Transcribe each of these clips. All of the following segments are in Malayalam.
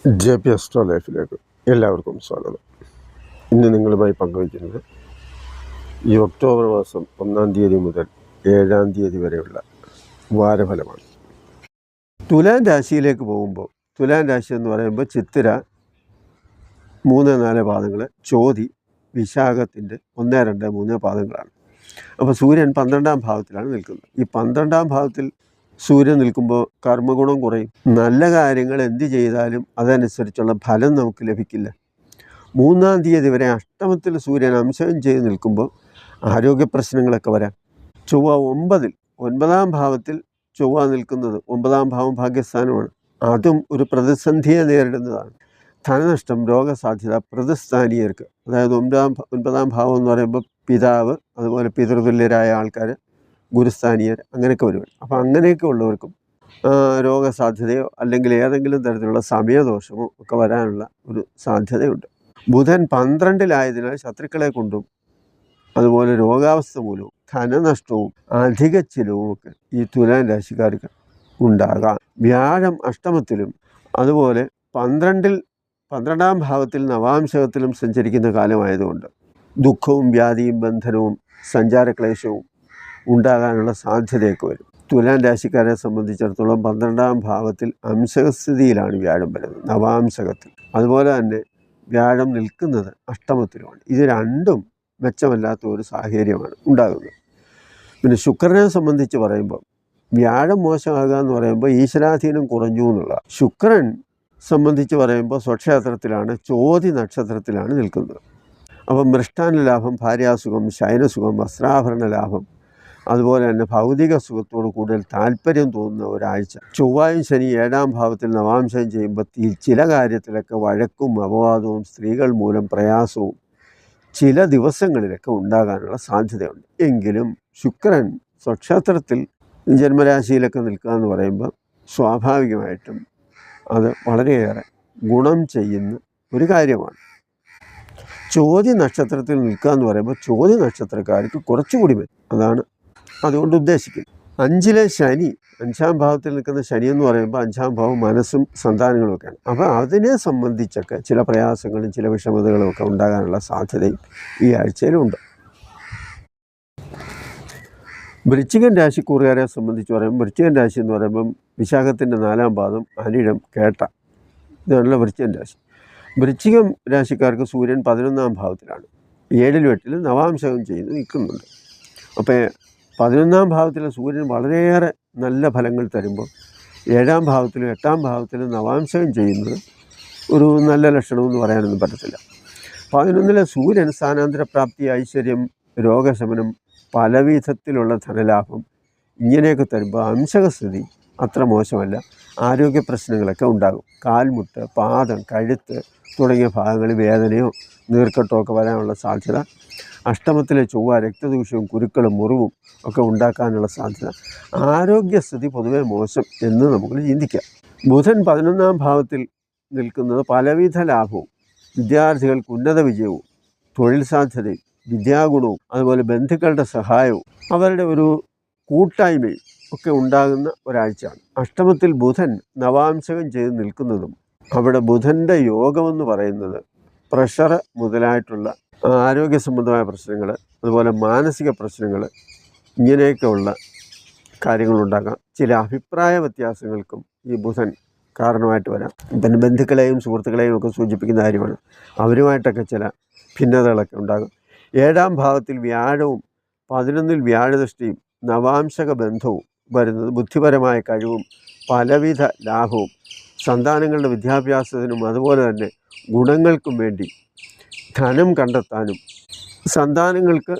JP Astro ലൈഫിലേക്ക് എല്ലാവർക്കും സ്വാഗതം. ഇന്ന് നിങ്ങളുമായി പങ്കുവയ്ക്കുന്നത് ഈ ഒക്ടോബർ മാസം 1-ാം തീയതി മുതൽ 7-ാം തീയതി വരെയുള്ള വാരഫലമാണ്. തുലാം രാശിയിലേക്ക് പോകുമ്പോൾ, തുലാം രാശി എന്ന് പറയുമ്പോൾ ചിത്തിര 3-4 പാദങ്ങൾ, ചോതി വിശാഖത്തിൻ്റെ 1-2-3 പാദങ്ങളാണ്. അപ്പോൾ സൂര്യൻ 12-ാം ഭാവത്തിലാണ് നിൽക്കുന്നത്. ഈ 12-ാം ഭാവത്തിൽ സൂര്യൻ നിൽക്കുമ്പോൾ കർമ്മഗുണം കുറയും. നല്ല കാര്യങ്ങൾ എന്ത് ചെയ്താലും അതനുസരിച്ചുള്ള ഫലം നമുക്ക് ലഭിക്കില്ല. 3-ാം തീയതി വരെ അഷ്ടമത്തിൽ സൂര്യൻ അംശം ചെയ്ത് നിൽക്കുമ്പോൾ ആരോഗ്യ പ്രശ്നങ്ങളൊക്കെ വരാം. ചൊവ്വ 9-ാം ഭാവത്തിൽ ചൊവ്വ നിൽക്കുന്നത്, 9-ാം ഭാവം ഭാഗ്യസ്ഥാനമാണ്, അതും ഒരു പ്രതിസന്ധിയെ നേരിടുന്നതാണ്. ധനനഷ്ടം, രോഗസാധ്യത പ്രതിസ്ഥാനീയർക്ക്, അതായത് 9-ാം ഭാവം എന്ന് പറയുമ്പോൾ പിതാവ്, അതുപോലെ പിതൃതുല്യരായ ആൾക്കാർ, ഗുരുസ്ഥാനീയർ, അങ്ങനെയൊക്കെ വരും. അപ്പോൾ അങ്ങനെയൊക്കെ ഉള്ളവർക്കും രോഗസാധ്യതയോ അല്ലെങ്കിൽ ഏതെങ്കിലും തരത്തിലുള്ള സമയദോഷമോ ഒക്കെ വരാനുള്ള ഒരു സാധ്യതയുണ്ട്. ബുധൻ 12-ലായതിനാൽ ശത്രുക്കളെ കൊണ്ടും അതുപോലെ രോഗാവസ്ഥ മൂലവും ധനനഷ്ടവും അധിക ചിലവും ഒക്കെ ഈ തുലാം രാശിക്കാർക്ക് ഉണ്ടാകാം. വ്യാഴം അഷ്ടമത്തിലും അതുപോലെ 12-ാം ഭാവത്തിൽ നവാംശകത്തിലും സഞ്ചരിക്കുന്ന കാലമായതുകൊണ്ട് ദുഃഖവും വ്യാധിയും ബന്ധനവും സഞ്ചാരക്ലേശവും ഉണ്ടാകാനുള്ള സാധ്യതയൊക്കെ വരും. തുലാം രാശിക്കാരെ സംബന്ധിച്ചിടത്തോളം 12-ാം ഭാവത്തിൽ അംശകസ്ഥിതിയിലാണ് വ്യാഴം വരുന്നത്, നവാംശകത്തിൽ. അതുപോലെ തന്നെ വ്യാഴം നിൽക്കുന്നത് അഷ്ടമത്തിലുമാണ്. ഇത് രണ്ടും മെച്ചമല്ലാത്ത ഒരു സാഹചര്യമാണ് ഉണ്ടാകുന്നത്. പിന്നെ ശുക്രനെ സംബന്ധിച്ച് പറയുമ്പോൾ വ്യാഴം മോശമാകുക എന്ന് പറയുമ്പോൾ ഈശ്വരാധീനം കുറഞ്ഞു എന്നുള്ള. ശുക്രൻ സംബന്ധിച്ച് പറയുമ്പോൾ സ്വക്ഷേത്രത്തിലാണ്, ചോതി നക്ഷത്രത്തിലാണ് നിൽക്കുന്നത്. അപ്പം മൃഷ്ടാന്ന ലാഭം, ഭാര്യാസുഖം, ശയനസുഖം, വസ്ത്രാഭരണ ലാഭം, അതുപോലെ തന്നെ ഭൗതിക സുഖത്തോട് കൂടുതൽ താല്പര്യം തോന്നുന്ന ഒരാഴ്ച. ചൊവ്വായും ശനി 7-ാം ഭാവത്തിൽ നവാംശം ചെയ്യുമ്പോൾ ചില കാര്യത്തിലൊക്കെ വഴക്കും അപവാദവും സ്ത്രീകൾ മൂലം പ്രയാസവും ചില ദിവസങ്ങളിലൊക്കെ ഉണ്ടാകാനുള്ള സാധ്യതയുണ്ട്. എങ്കിലും ശുക്രൻ സ്വക്ഷേത്രത്തിൽ ജന്മരാശിയിലൊക്കെ നിൽക്കുക എന്ന് പറയുമ്പോൾ സ്വാഭാവികമായിട്ടും അത് വളരെയേറെ ഗുണം ചെയ്യുന്ന ഒരു കാര്യമാണ്. ചോതി നക്ഷത്രത്തിൽ നിൽക്കുക എന്ന് പറയുമ്പോൾ ചോതി നക്ഷത്രക്കാർക്ക് കുറച്ചുകൂടി വരും, അതാണ് അതുകൊണ്ട് ഉദ്ദേശിക്കുന്നത്. 5-ലെ ശനി, 5-ാം ഭാവത്തിൽ നിൽക്കുന്ന ശനി എന്ന് പറയുമ്പോൾ 5-ാം ഭാവം മനസ്സും സന്താനങ്ങളും ഒക്കെയാണ്. അപ്പോൾ അതിനെ സംബന്ധിച്ചൊക്കെ ചില പ്രയാസങ്ങളും ചില വിഷമതകളും ഒക്കെ ഉണ്ടാകാനുള്ള സാധ്യതയും ഈ ആഴ്ചയിലുണ്ട്. വൃശ്ചികൻ രാശിക്കൂറുകാരെ സംബന്ധിച്ച് പറയുമ്പോൾ വൃശ്ചികൻ രാശി എന്ന് പറയുമ്പം വിശാഖത്തിൻ്റെ 4-ാം പാദം, അനിഴം, കേട്ട, ഇതാണല്ലോ വൃശ്ചികൻ രാശി. വൃശ്ചികം രാശിക്കാർക്ക് സൂര്യൻ 11-ാം ഭാവത്തിലാണ്, 7-ലും 8-ലും നവാംശകം ചെയ്ത് നിൽക്കുന്നുണ്ട്. അപ്പോൾ 11-ാം ഭാവത്തിലെ സൂര്യൻ വളരെയേറെ നല്ല ഫലങ്ങൾ തരുമ്പോൾ 7-ാം ഭാവത്തിലും 8-ാം ഭാവത്തിലും നവാംശകം ചെയ്യുന്നത് ഒരു നല്ല ലക്ഷണമെന്ന് പറയാനൊന്നും പറ്റത്തില്ല. 11-ലെ സൂര്യൻ സ്ഥാനാന്തരപ്രാപ്തി, ഐശ്വര്യം, രോഗശമനം, പല വിധത്തിലുള്ള ധനലാഭം ഇങ്ങനെയൊക്കെ തരുമ്പോൾ അംശകസ്ഥിതി അത്ര മോശമല്ല. ആരോഗ്യ പ്രശ്നങ്ങളൊക്കെ ഉണ്ടാകും. കാൽമുട്ട്, പാദം, കഴുത്ത് തുടങ്ങിയ ഭാഗങ്ങളിൽ വേദനയോ നീർക്കെട്ടോ ഒക്കെ വരാനുള്ള സാധ്യത. അഷ്ടമത്തിലെ ചൊവ്വ രക്തദൂഷ്യവും കുരുക്കളും മുറിവും ഒക്കെ ഉണ്ടാക്കാനുള്ള സാധ്യത. ആരോഗ്യസ്ഥിതി പൊതുവെ മോശം എന്ന് നമുക്ക് ചിന്തിക്കാം. ബുധൻ 11-ാം ഭാവത്തിൽ നിൽക്കുന്നത് പലവിധ ലാഭവും, വിദ്യാർത്ഥികൾക്ക് ഉന്നത വിജയവും, തൊഴിൽ സാധ്യതയും, വിദ്യാഗുണവും, അതുപോലെ ബന്ധുക്കളുടെ സഹായവും അവരുടെ ഒരു കൂട്ടായ്മയും ഒക്കെ ഉണ്ടാകുന്ന ഒരാഴ്ചയാണ്. അഷ്ടമത്തിൽ ബുധൻ നവാംശകം ചെയ്ത് നിൽക്കുന്നതും അവിടെ ബുധൻ്റെ യോഗമെന്ന് പറയുന്നത് പ്രഷർ മുതലായിട്ടുള്ള ആരോഗ്യ സംബന്ധമായ പ്രശ്നങ്ങൾ, അതുപോലെ മാനസിക പ്രശ്നങ്ങൾ, ഇങ്ങനെയൊക്കെയുള്ള കാര്യങ്ങളുണ്ടാകാം. ചില അഭിപ്രായ വ്യത്യാസങ്ങൾക്കും ഈ ബുധൻ കാരണമായിട്ട് വരാം. പിന്നെ ബന്ധുക്കളെയും സുഹൃത്തുക്കളെയും ഒക്കെ സൂചിപ്പിക്കുന്ന കാര്യമാണ്. അവരുമായിട്ടൊക്കെ ചില ഭിന്നതകളൊക്കെ ഉണ്ടാകും. 7-ാം ഭാവത്തിൽ വ്യാഴവും 11-ൽ വ്യാഴദൃഷ്ടിയും നവാംശക ബന്ധവും വരുന്നത് ബുദ്ധിപരമായ കഴിവും പലവിധ ലാഭവും സന്താനങ്ങളുടെ വിദ്യാഭ്യാസത്തിനും അതുപോലെ തന്നെ ഗുണങ്ങൾക്കും വേണ്ടി ധനം കണ്ടെത്താനും സന്താനങ്ങൾക്ക്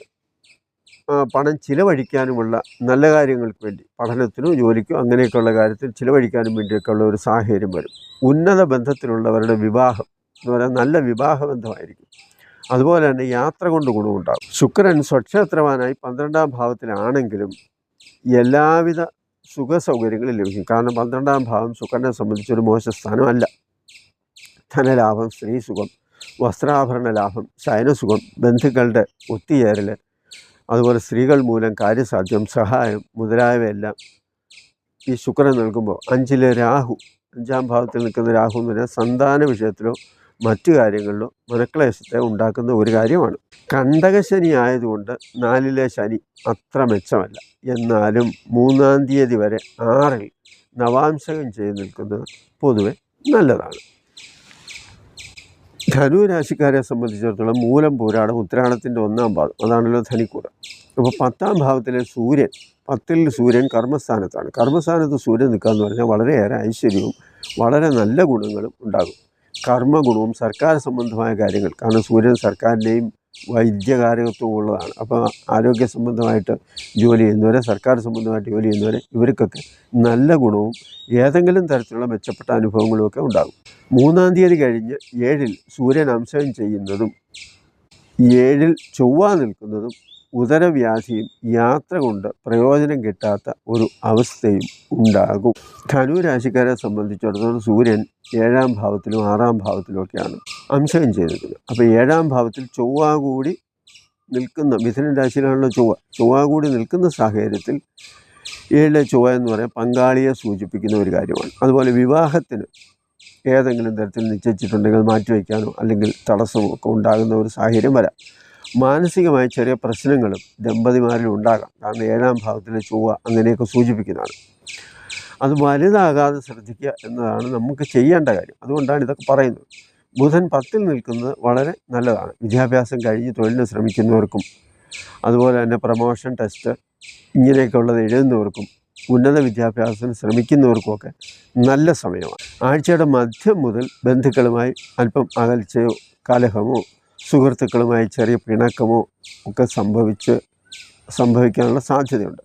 പണം ചിലവഴിക്കാനുമുള്ള നല്ല കാര്യങ്ങൾക്ക് വേണ്ടി, പഠനത്തിനോ ജോലിക്കോ അങ്ങനെയൊക്കെയുള്ള കാര്യത്തിൽ ചിലവഴിക്കാനും വേണ്ടിയൊക്കെയുള്ള ഒരു സാഹചര്യം വരും. ഉന്നത ബന്ധത്തിലുള്ളവരുടെ വിവാഹം എന്ന് പറയാൻ നല്ല വിവാഹബന്ധമായിരിക്കും. അതുപോലെ തന്നെ യാത്ര കൊണ്ട് ഗുണമുണ്ടാകും. ശുക്രൻ സ്വക്ഷേത്രവാനായി 12-ാം ഭാവത്തിലാണെങ്കിലും എല്ലാവിധ സുഖ സൗകര്യങ്ങളും ലഭിക്കും. കാരണം 12-ാം ഭാവം ശുക്രനെ സംബന്ധിച്ചൊരു മോശ സ്ഥാനമല്ല. ധനലാഭം, സ്ത്രീസുഖം, വസ്ത്രാഭരണ ലാഭം, ശയനസുഖം, ബന്ധുക്കളുടെ ഒത്തുചേരൽ, അതുപോലെ സ്ത്രീകൾ മൂലം കാര്യസാധ്യം, സഹായം മുതലായവയെല്ലാം ഈ ശുക്രൻ നൽകുമ്പോൾ 5-ലെ രാഹു 5-ാം ഭാവത്തിൽ നിൽക്കുന്ന രാഹു എന്ന് പറഞ്ഞാൽ സന്താന വിഷയത്തിലോ മറ്റു കാര്യങ്ങളിലോ മനക്ലേശത്തെ ഉണ്ടാക്കുന്ന ഒരു കാര്യമാണ്. കണ്ടകശനി ആയതുകൊണ്ട് 4-ലെ ശനി അത്ര മെച്ചമല്ല. എന്നാലും 3-ാം തീയതി വരെ 6-ൽ നവാംശകം ചെയ്ത് നിൽക്കുന്നത് പൊതുവെ നല്ലതാണ്. ധനു രാശിക്കാരെ സംബന്ധിച്ചിടത്തോളം മൂലം, പൂരാടം, ഉത്തരാടത്തിൻ്റെ 1-ാം ഭാവം, അതാണല്ലോ ധനിക്കൂറ്. അപ്പോൾ 10-ാം ഭാവത്തിലെ സൂര്യൻ, 10-ൽ സൂര്യൻ കർമ്മസ്ഥാനത്താണ്. കർമ്മസ്ഥാനത്ത് സൂര്യൻ നിൽക്കുക എന്ന് പറഞ്ഞാൽ വളരെയേറെ ഐശ്വര്യവും വളരെ നല്ല ഗുണങ്ങളും ഉണ്ടാകും. കർമ്മഗുണവും സർക്കാർ സംബന്ധമായ കാര്യങ്ങൾ, കാരണം സൂര്യൻ സർക്കാരിൻ്റെയും വൈദ്യകാരകത്വം ഉള്ളതാണ്. അപ്പോൾ ആരോഗ്യ സംബന്ധമായിട്ട് ജോലി ചെയ്യുന്നവരെ, സർക്കാർ സംബന്ധമായിട്ട് ജോലി ചെയ്യുന്നവരെ, ഇവർക്കൊക്കെ നല്ല ഗുണവും ഏതെങ്കിലും തരത്തിലുള്ള മെച്ചപ്പെട്ട അനുഭവങ്ങളുമൊക്കെ ഉണ്ടാകും. 3-ാം തീയതി കഴിഞ്ഞ് 7-ൽ സൂര്യൻ അംശം ചെയ്യുന്നതും 7-ൽ ചൊവ്വ നിൽക്കുന്നതും ഉദരവ്യാധിയും യാത്ര കൊണ്ട് പ്രയോജനം കിട്ടാത്ത ഒരു അവസ്ഥയും ഉണ്ടാകും. ധനു രാശിക്കാരെ സംബന്ധിച്ചിടത്തോളം സൂര്യൻ 7-ാം ഭാവത്തിലും 6-ാം ഭാവത്തിലുമൊക്കെയാണ് അംശം ചെയ്തിരിക്കുന്നത്. അപ്പോൾ 7-ാം ഭാവത്തിൽ ചൊവ്വ കൂടി നിൽക്കുന്ന, മിഥുന രാശിയിലാണല്ലോ ചൊവ്വ കൂടി നിൽക്കുന്ന സാഹചര്യത്തിൽ 7-ലെ ചൊവ്വ എന്ന് പറയാൻ പങ്കാളിയെ സൂചിപ്പിക്കുന്ന ഒരു കാര്യമാണ്. അതുപോലെ വിവാഹത്തിന് ഏതെങ്കിലും തരത്തിൽ നിശ്ചയിച്ചിട്ടുണ്ടെങ്കിൽ മാറ്റിവെക്കാനോ അല്ലെങ്കിൽ തടസ്സമോ ഒക്കെ ഉണ്ടാകുന്ന ഒരു സാഹചര്യം വരാം. മാനസികമായ ചെറിയ പ്രശ്നങ്ങളും ദമ്പതിമാരിൽ ഉണ്ടാകാം. കാരണം 7-ാം ഭാവത്തിലെ ചൊവ്വ അങ്ങനെയൊക്കെ സൂചിപ്പിക്കുന്നതാണ്. അത് വലുതാകാതെ ശ്രദ്ധിക്കുക എന്നതാണ് നമുക്ക് ചെയ്യേണ്ട കാര്യം. അതുകൊണ്ടാണ് ഇതൊക്കെ പറയുന്നത്. ബുധൻ 10-ൽ നിൽക്കുന്നത് വളരെ നല്ലതാണ്. വിദ്യാഭ്യാസം കഴിഞ്ഞ് തൊഴിലിന് ശ്രമിക്കുന്നവർക്കും അതുപോലെ തന്നെ പ്രമോഷൻ ടെസ്റ്റ് ഇങ്ങനെയൊക്കെ ഉള്ളത് എഴുതുന്നവർക്കും ഉന്നത വിദ്യാഭ്യാസത്തിന് ശ്രമിക്കുന്നവർക്കുമൊക്കെ നല്ല സമയമാണ്. ആഴ്ചയുടെ മധ്യം മുതൽ ബന്ധുക്കളുമായി അല്പം അകൽച്ചയോ കലഹമോ സുഹൃത്തുക്കളുമായി ചെറിയ പിണക്കമോ ഒക്കെ സംഭവിക്കാനുള്ള സാധ്യതയുണ്ട്.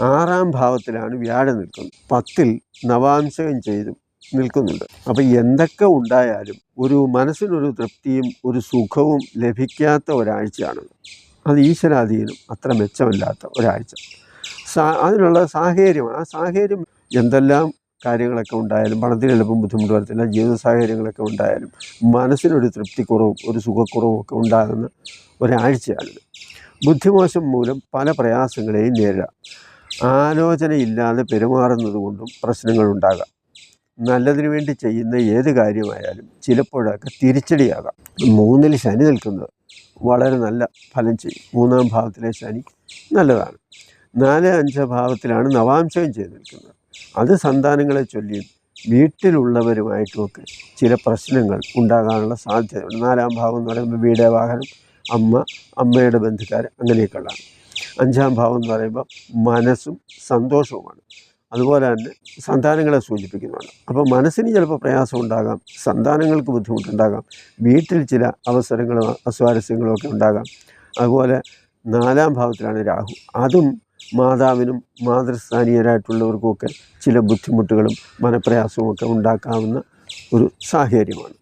6-ാം ഭാവത്തിലാണ് വ്യാഴം നിൽക്കുന്നത്. 10-ൽ നവാംശകം ചെയ്തും നിൽക്കുന്നുണ്ട്. അപ്പോൾ എന്തൊക്കെ ഉണ്ടായാലും ഒരു മനസ്സിനൊരു തൃപ്തിയും ഒരു സുഖവും ലഭിക്കാത്ത ഒരാഴ്ചയാണ്. അത് ഈശ്വരാധീനം അത്ര മെച്ചമല്ലാത്ത ഒരാഴ്ച. അതിനുള്ള സാഹചര്യമാണ്. ആ സാഹചര്യം എന്തെല്ലാം കാര്യങ്ങളൊക്കെ ഉണ്ടായാലും, പണത്തിന് എളുപ്പം ബുദ്ധിമുട്ട് വരത്തില്ല, ജീവിത സാഹചര്യങ്ങളൊക്കെ ഉണ്ടായാലും മനസ്സിനൊരു തൃപ്തിക്കുറവും ഒരു സുഖക്കുറവും ഒക്കെ ഉണ്ടാകുന്ന ഒരാഴ്ചയാണിത്. ബുദ്ധിമോശം മൂലം പല പ്രയാസങ്ങളെയും നേരിടാം. ആലോചനയില്ലാതെ പെരുമാറുന്നത് കൊണ്ടും പ്രശ്നങ്ങളുണ്ടാകാം. നല്ലതിനു വേണ്ടി ചെയ്യുന്ന ഏത് കാര്യമായാലും ചിലപ്പോഴൊക്കെ തിരിച്ചടിയാകാം. 3-ൽ ശനി നിൽക്കുന്നത് വളരെ നല്ല ഫലം ചെയ്യും. 3-ാം ഭാവത്തിലെ ശനി നല്ലതാണ്. 4-5 ഭാവത്തിലാണ് നവാംശകം ചെയ്ത് നിൽക്കുന്നത്. അത് സന്താനങ്ങളെ ചൊല്ലിയും വീട്ടിലുള്ളവരുമായിട്ടുമൊക്കെ ചില പ്രശ്നങ്ങൾ ഉണ്ടാകാനുള്ള സാധ്യതയുണ്ട്. 4-ാം ഭാവം എന്ന് പറയുമ്പോൾ വീട്, വാഹനം, അമ്മയുടെ ബന്ധുക്കാർ അങ്ങനെയൊക്കെയുള്ളതാണ്. 5-ാം ഭാവം എന്ന് പറയുമ്പോൾ മനസ്സും സന്തോഷവുമാണ്. അതുപോലെ തന്നെ സന്താനങ്ങളെ സൂചിപ്പിക്കുന്നതാണ്. അപ്പോൾ മനസ്സിന് ചിലപ്പോൾ പ്രയാസം ഉണ്ടാകാം, സന്താനങ്ങൾക്ക് ബുദ്ധിമുട്ടുണ്ടാകാം, വീട്ടിൽ ചില അവസരങ്ങളും അസ്വാരസ്യങ്ങളും ഒക്കെ ഉണ്ടാകാം. അതുപോലെ 4-ാം ഭാവത്തിലാണ് രാഹു. അതും മാതാവിനും മാതൃസ്ഥാനീയരായിട്ടുള്ളവർക്കുമൊക്കെ ചില ബുദ്ധിമുട്ടുകളും മനപ്രയാസവും ഒക്കെ ഉണ്ടാക്കാവുന്ന ഒരു സാഹചര്യമാണ്.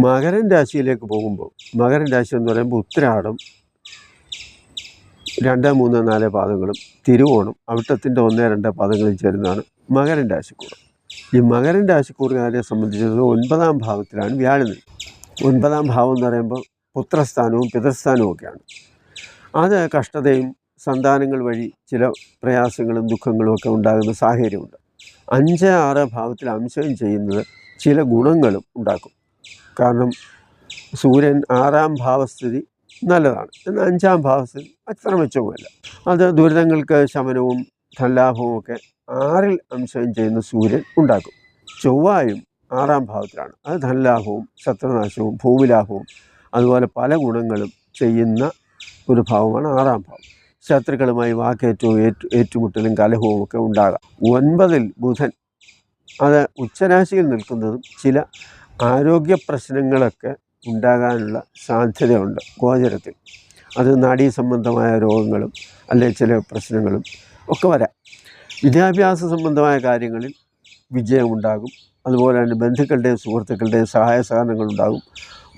മകരൻ രാശിയിലേക്ക് പോകുമ്പോൾ, മകരൻ രാശി എന്ന് പറയുമ്പോൾ ഉത്തരാടം 2, 3, 4 പാദങ്ങളും തിരുവോണം അവിട്ടത്തിൻ്റെ 1, 2 പാദങ്ങളും ചേരുന്നതാണ് മകരൻ രാശിക്കൂർ. ഈ മകരൻ രാശിക്കൂറുകാരെ സംബന്ധിച്ചിടത്തോളം 9-ാം ഭാവത്തിലാണ് വ്യാഴം. 9-ാം ഭാവം എന്ന് പറയുമ്പോൾ പുത്രസ്ഥാനവും പിതൃസ്ഥാനവും ഒക്കെയാണ്. അത് കഷ്ടതയും സന്താനങ്ങൾ വഴി ചില പ്രയാസങ്ങളും ദുഃഖങ്ങളും ഒക്കെ ഉണ്ടാകുന്ന സാഹചര്യമുണ്ട്. 5, 6 ഭാവത്തിൽ അംശം ചെയ്യുന്നത് ചില ഗുണങ്ങളും ഉണ്ടാക്കും. കാരണം സൂര്യൻ 6-ാം ഭാവസ്ഥിതി നല്ലതാണ്, എന്നാൽ 5-ാം ഭാവസ്ഥിതി അത്ര മെച്ചവുമല്ല. അത് ദുരിതങ്ങൾക്ക് ശമനവും ധനലാഭവും ഒക്കെ 6-ൽ അംശം ചെയ്യുന്ന സൂര്യൻ ഉണ്ടാക്കും. ചൊവ്വായും 6-ാം ഭാവത്തിലാണ്. അത് ധനലാഭവും ശത്രുനാശവും ഭൂമിലാഭവും അതുപോലെ പല ഗുണങ്ങളും ചെയ്യുന്ന ഒരു ഭാവമാണ് 6-ാം ഭാവം. ശത്രുക്കളുമായി വാക്കേറ്റവും ഏറ്റുമുട്ടലും കലഹവും ഒക്കെ ഉണ്ടാകാം. 9-ൽ ബുധൻ, അത് ഉച്ചരാശിയിൽ നിൽക്കുന്നതും ചില ആരോഗ്യ പ്രശ്നങ്ങളൊക്കെ ഉണ്ടാകാനുള്ള സാധ്യതയുണ്ട് ഗോചരത്തിൽ. അത് നാഡീ സംബന്ധമായ രോഗങ്ങളും അല്ലെങ്കിൽ ചില പ്രശ്നങ്ങളും ഒക്കെ വരാം. വിദ്യാഭ്യാസ സംബന്ധമായ കാര്യങ്ങളിൽ വിജയമുണ്ടാകും. അതുപോലെ തന്നെ ബന്ധുക്കളുടെയും സുഹൃത്തുക്കളുടെയും സഹായ സഹകരണങ്ങളുണ്ടാകും.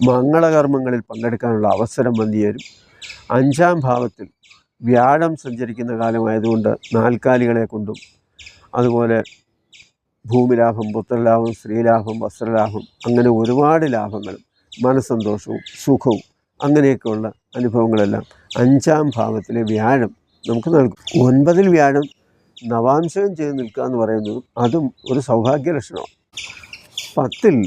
മംഗളകർമ്മങ്ങളിൽ പങ്കെടുക്കാനുള്ള അവസരം വന്നുചേരും. 5-ാം ഭാവത്തിൽ വ്യാഴം സഞ്ചരിക്കുന്ന കാലമായതുകൊണ്ട് നാൽക്കാലികളെ കൊണ്ടും അതുപോലെ ഭൂമിലാഭം, പുത്രലാഭം, സ്ത്രീലാഭം, വസ്ത്രലാഭം, അങ്ങനെ ഒരുപാട് ലാഭങ്ങളും മനസ്സന്തോഷവും സുഖവും അങ്ങനെയൊക്കെയുള്ള അനുഭവങ്ങളെല്ലാം 5-ാം ഭാവത്തിലെ വ്യാഴം നമുക്ക് നൽകും. 9-ൽ വ്യാഴം നവാംശകം ചെയ്ത് നിൽക്കുക എന്ന് പറയുന്നതും അതും ഒരു സൗഭാഗ്യ ലക്ഷണമാണ്. 10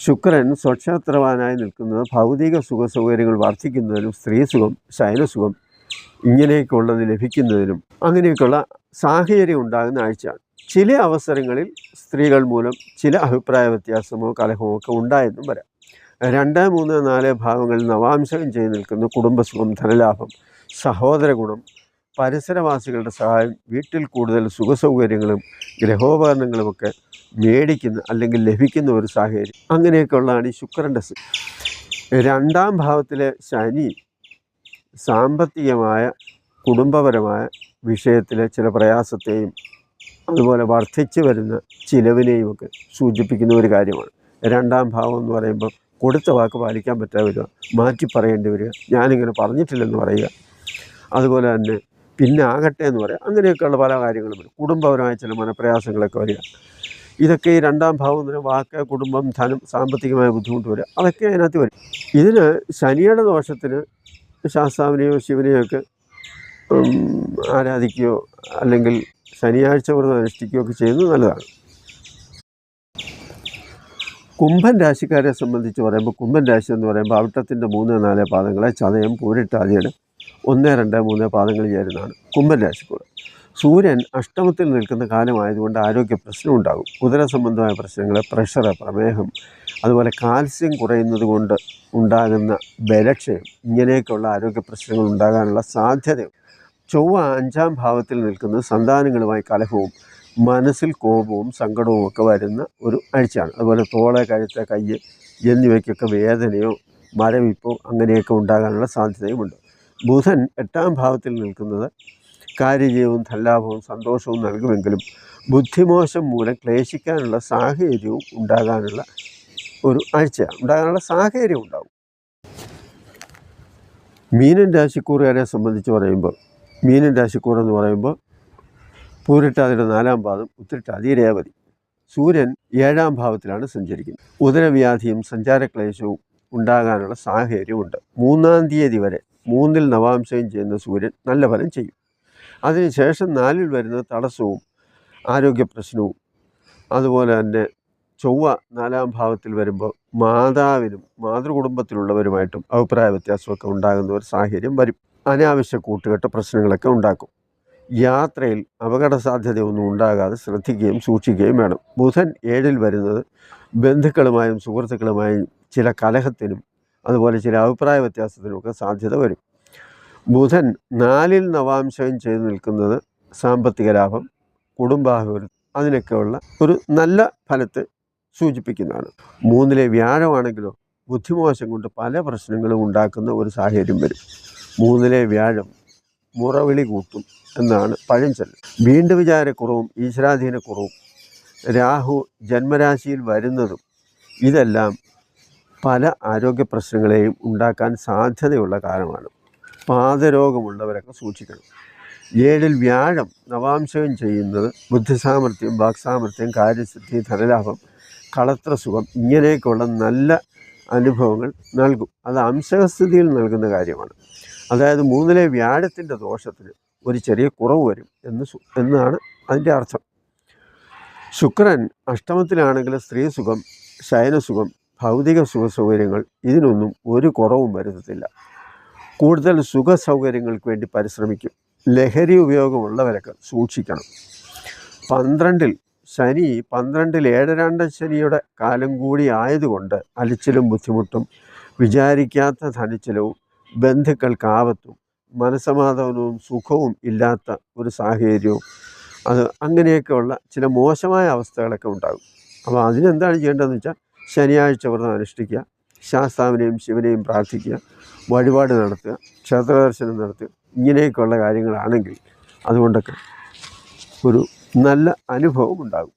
ശുക്രൻ സ്വക്ഷേത്രവാനായി നിൽക്കുന്നത് ഭൗതിക സുഖസൗകര്യങ്ങൾ വർദ്ധിക്കുന്നതിനും സ്ത്രീസുഖം, ശയനസുഖം ഇങ്ങനെയൊക്കെയുള്ളത് ലഭിക്കുന്നതിനും അങ്ങനെയൊക്കെയുള്ള സാഹചര്യം ഉണ്ടാകുന്ന ആഴ്ചയാണ്. ചില അവസരങ്ങളിൽ സ്ത്രീകൾ മൂലം ചില അഭിപ്രായ വ്യത്യാസമോ കലഹമോ ഒക്കെ ഉണ്ടായെന്നും വരാം. 2, 3, 4 ഭാവങ്ങളിൽ നവാംശകം ചെയ്ത് നിൽക്കുന്ന കുടുംബസുഖം, ധനലാഭം, സഹോദര ഗുണം, പരിസരവാസികളുടെ സഹായം, വീട്ടിൽ കൂടുതൽ സുഖസൗകര്യങ്ങളും ഗൃഹോപകരണങ്ങളുമൊക്കെ മേടിക്കുന്ന അല്ലെങ്കിൽ ലഭിക്കുന്ന ഒരു സാഹചര്യം അങ്ങനെയൊക്കെയുള്ളതാണ് ഈ ശുക്രൻ്റെ സ്ഥിതി. 2ാം ഭാവത്തിലെ ശനി സാമ്പത്തികമായ കുടുംബപരമായ വിഷയത്തിലെ ചില പ്രയാസത്തെയും അതുപോലെ വർദ്ധിച്ചു വരുന്ന ചിലവിനെയും ഒക്കെ സൂചിപ്പിക്കുന്ന ഒരു കാര്യമാണ്. 2ാം ഭാവം എന്ന് പറയുമ്പോൾ കൊടുത്ത വാക്ക് പാലിക്കാൻ പറ്റാതെ വരിക, മാറ്റി പറയേണ്ടി വരിക, ഞാനിങ്ങനെ പറഞ്ഞിട്ടില്ലെന്ന് പറയുക, അതുപോലെ തന്നെ പിന്നെ ആകട്ടെ എന്ന് പറയുക, അങ്ങനെയൊക്കെയുള്ള പല കാര്യങ്ങളും വരും. കുടുംബപരമായ ചില മനപ്രയാസങ്ങളൊക്കെ വരിക, ഇതൊക്കെ ഈ 2ാം ഭാവം എന്ന് പറയുന്നത് വാക്ക്, കുടുംബം, ധനം, സാമ്പത്തികമായ ബുദ്ധിമുട്ട് വരിക, അതൊക്കെ അതിനകത്ത് വരും. ഇതിന് ശനിയുടെ ദോഷത്തിന് ശാസ്താവിനെയോ ശിവനെയോ ഒക്കെ ആരാധിക്കുകയോ അല്ലെങ്കിൽ ശനിയാഴ്ച വ്രതം അനുഷ്ഠിക്കുകയോ ഒക്കെ ചെയ്യുന്നത് നല്ലതാണ്. കുംഭൻ രാശിക്കാരെ സംബന്ധിച്ച് പറയുമ്പോൾ കുംഭൻ രാശി എന്ന് പറയുമ്പോൾ അവിട്ടത്തിൻ്റെ 3, 4 പാദങ്ങളെ ചതയം, പൂരിട്ടാതിയുടെ 1, 2, 3 പാദങ്ങൾ ചേരുന്നതാണ് കുംഭൻ രാശിക്കൂടെ. സൂര്യൻ അഷ്ടമത്തിൽ നിൽക്കുന്ന കാലമായതുകൊണ്ട് ആരോഗ്യ പ്രശ്നം ഉണ്ടാകും. ഉദര സംബന്ധമായ പ്രശ്നങ്ങൾ, പ്രഷർ, പ്രമേഹം, അതുപോലെ കാൽസ്യം കുറയുന്നത് കൊണ്ട് ഉണ്ടാകുന്ന ബലക്ഷയം, ഇങ്ങനെയൊക്കെയുള്ള ആരോഗ്യ പ്രശ്നങ്ങൾ ഉണ്ടാകാനുള്ള സാധ്യതയുണ്ട്. ചൊവ്വ 5ാം ഭാവത്തിൽ നിൽക്കുന്നത് സന്താനങ്ങളുമായി കലഹവും മനസ്സിൽ കോപവും സങ്കടവും ഒക്കെ വരുന്ന ഒരു ആഴ്ചയാണ്. അതുപോലെ തോള്, കഴുത്ത്, കയ്യ് എന്നിവയ്ക്കൊക്കെ വേദനയോ മരവിപ്പോ അങ്ങനെയൊക്കെ ഉണ്ടാകാനുള്ള സാധ്യതയുമുണ്ട്. ബുധൻ 8ാം ഭാവത്തിൽ നിൽക്കുന്നത് കാര്യജയവും ധനലാഭവും സന്തോഷവും നൽകുമെങ്കിലും ബുദ്ധിമോശം മൂലം ക്ലേശിക്കാനുള്ള സാഹചര്യവും ഉണ്ടാകാനുള്ള ഒരു ആഴ്ചയാണ്, ഉണ്ടാകാനുള്ള സാഹചര്യം ഉണ്ടാകും. മീനൻ രാശിക്കൂറുകാരെ സംബന്ധിച്ച് പറയുമ്പോൾ മീനൻ രാശിക്കൂർ എന്ന് പറയുമ്പോൾ പൂരിട്ടാതിയുടെ 4ാം പാദം, ഉത്രട്ടാതി, രേവതി. സൂര്യൻ 7ാം ഭാവത്തിലാണ് സഞ്ചരിക്കുന്നത്. ഉദരവ്യാധിയും സഞ്ചാരക്ലേശവും ഉണ്ടാകാനുള്ള സാഹചര്യമുണ്ട്. 3-ാം തീയതി വരെ 3-ൽ നവാംശം ചെയ്യുന്ന സൂര്യൻ നല്ല ഫലം ചെയ്യും. അതിനുശേഷം 4-ൽ വരുന്ന തടസ്സവും ആരോഗ്യ പ്രശ്നവും, അതുപോലെ തന്നെ ചൊവ്വ 4ാം ഭാവത്തിൽ വരുമ്പോൾ മാതാവിനും മാതൃകുടുംബത്തിലുള്ളവരുമായിട്ടും അഭിപ്രായ വ്യത്യാസമൊക്കെ ഉണ്ടാകുന്ന ഒരു സാഹചര്യം വരും. അനാവശ്യ കൂട്ടുകെട്ട് പ്രശ്നങ്ങളൊക്കെ ഉണ്ടാക്കും. യാത്രയിൽ അപകട സാധ്യതയൊന്നും ഉണ്ടാകാതെ ശ്രദ്ധിക്കുകയും സൂക്ഷിക്കുകയും വേണം. ബുധൻ 7-ൽ വരുന്നത് ബന്ധുക്കളുമായും സുഹൃത്തുക്കളുമായും ചില കലഹത്തിനും അതുപോലെ ചില അഭിപ്രായ വ്യത്യാസത്തിനുമൊക്കെ സാധ്യത വരും. ബുധൻ 4-ൽ നവാംശം ചെയ്ത് നിൽക്കുന്നത് സാമ്പത്തിക ലാഭം, കുടുംബാഭിവൃദ്ധി, അതിനൊക്കെയുള്ള ഒരു നല്ല ഫലത്തെ സൂചിപ്പിക്കുന്നതാണ്. 3-ലെ വ്യാഴമാണെങ്കിലോ ബുദ്ധിമോശം കൊണ്ട് പല പ്രശ്നങ്ങളും ഉണ്ടാക്കുന്ന ഒരു സാഹചര്യം വരും. 3-ലെ വ്യാഴം മുറവിളി കൂട്ടും എന്നാണ് പഴഞ്ചൊല്ല്. വീണ്ടും വിചാരക്കുറവും ഈശ്വരാധീനക്കുറവും രാഹു ജന്മരാശിയിൽ വരുന്നതും ഇതെല്ലാം പല ആരോഗ്യ പ്രശ്നങ്ങളെയും ഉണ്ടാക്കാൻ സാധ്യതയുള്ള കാലമാണ്. പാദരോഗമുള്ളവരൊക്കെ സൂക്ഷിക്കണം. 7-ൽ വ്യാഴം നവാംശകം ചെയ്യുന്നത് ബുദ്ധിസാമർഥ്യം, വാക്സാമർഥ്യം, കാര്യസിദ്ധി, ധനലാഭം, കളത്രസുഖം ഇങ്ങനെയൊക്കെയുള്ള നല്ല അനുഭവങ്ങൾ നൽകും. അത് അംശകസ്ഥിതിയിൽ നൽകുന്ന കാര്യമാണ്. അതായത് 3-ലെ വ്യാഴത്തിൻ്റെ ദോഷത്തിന് ഒരു ചെറിയ കുറവ് വരും എന്നാണ് അതിൻ്റെ അർത്ഥം. ശുക്രൻ അഷ്ടമത്തിലാണെങ്കിൽ സ്ത്രീസുഖം, ശയനസുഖം, ഭൗതിക സുഖസൗകര്യങ്ങൾ ഇതിനൊന്നും ഒരു കുറവും വരുത്തത്തില്ല. കൂടുതൽ സുഖസൗകര്യങ്ങൾക്ക് വേണ്ടി പരിശ്രമിക്കും. ലഹരി ഉപയോഗമുള്ളവരൊക്കെ സൂക്ഷിക്കണം. 12-ൽ ശനി 12-ൽ 7-2 ശനിയുടെ കാലം കൂടി ആയതുകൊണ്ട് അലച്ചിലും ബുദ്ധിമുട്ടും, വിചാരിക്കാത്ത ധനച്ചിലവും, ബന്ധുക്കൾക്ക് ആപത്തും, മനസ്സമാധാനവും സുഖവും ഇല്ലാത്ത ഒരു സാഹചര്യവും അത് അങ്ങനെയൊക്കെയുള്ള ചില മോശമായ അവസ്ഥകളൊക്കെ ഉണ്ടാകും. അപ്പോൾ അതിനെന്താണ് ചെയ്യേണ്ടതെന്ന് വെച്ചാൽ ശനിയാഴ്ച വ്രതം അനുഷ്ഠിക്കുക, ശാസ്താവിനെയും ശിവനെയും പ്രാർത്ഥിക്കുക, വഴിപാട് നടത്തുക, ക്ഷേത്രദർശനം നടത്തുക, ഇങ്ങനെയൊക്കെയുള്ള കാര്യങ്ങളാണെങ്കിൽ അതുകൊണ്ടൊക്കെ ഒരു നല്ല അനുഭവം ഉണ്ടാകും.